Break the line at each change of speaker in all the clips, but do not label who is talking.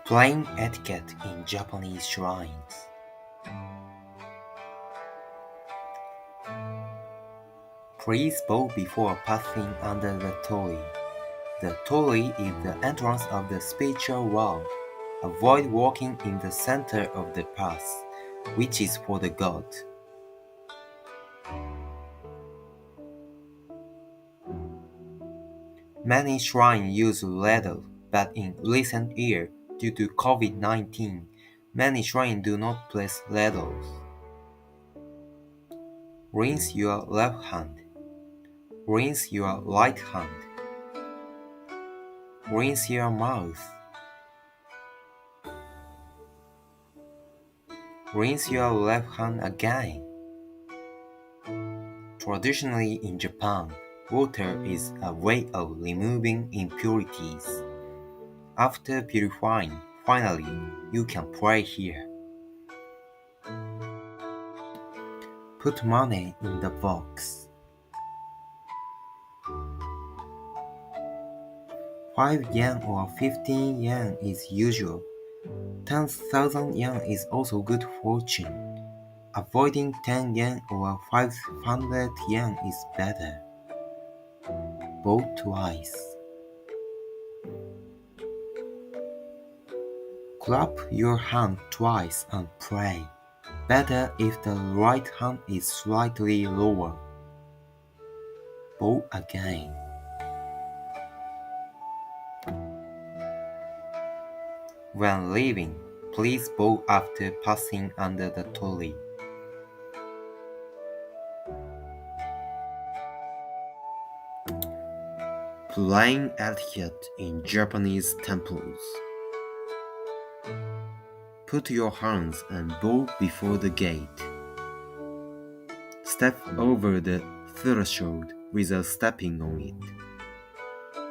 Playing etiquette in Japanese shrines. Please bow before passing under the torii. The torii is the entrance of the spiritual world. Avoid walking in the center of the path, which is for the god. Many shrines use ladle, but in recent years, due to COVID-19, many shrines do not place ladles. Rinse your left hand. Rinse your right hand. Rinse your mouth. Rinse your left hand again. Traditionally in Japan, water is a way of removing impurities. After purifying, finally, you can pray here. Put money in the box. 5 yen or 15 yen is usual. 10,000 yen is also good fortune. Avoiding 10 yen or 500 yen is better. Bow twice. Clap your hand twice and pray. Better if the right hand is slightly lower. Bow again. When leaving, please bow after passing under the torii. Playing etiquette in Japanese temples. Put your hands and bow before the gate. Step over the threshold without stepping on it,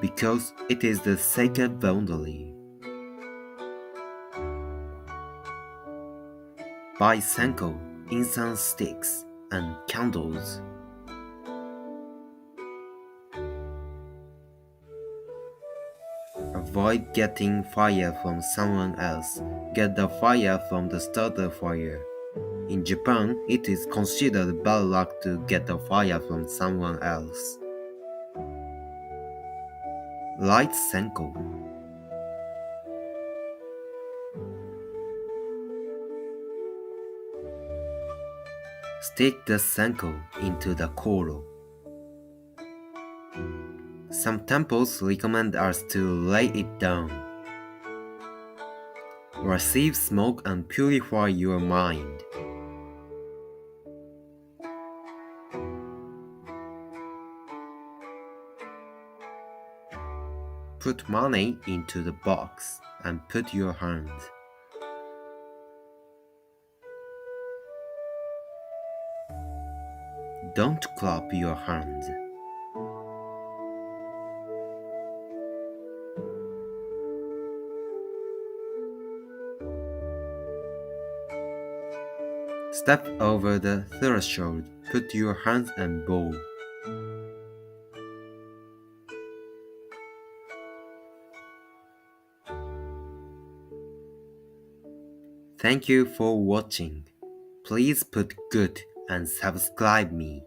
because it is the sacred boundary. Buy senko, incense sticks, and candles. Avoid getting fire from someone else. Get the fire from the starter fire. In Japan, it is considered bad luck to get the fire from someone else. Light senko. Stick the senko into the koro. Some temples recommend us to lay it down. Receive smoke and purify your mind. Put money into the box and put your hands. Don't clap your hands. Step over the threshold, put your hands and bow. Thank you for watching. Please put good and subscribe me.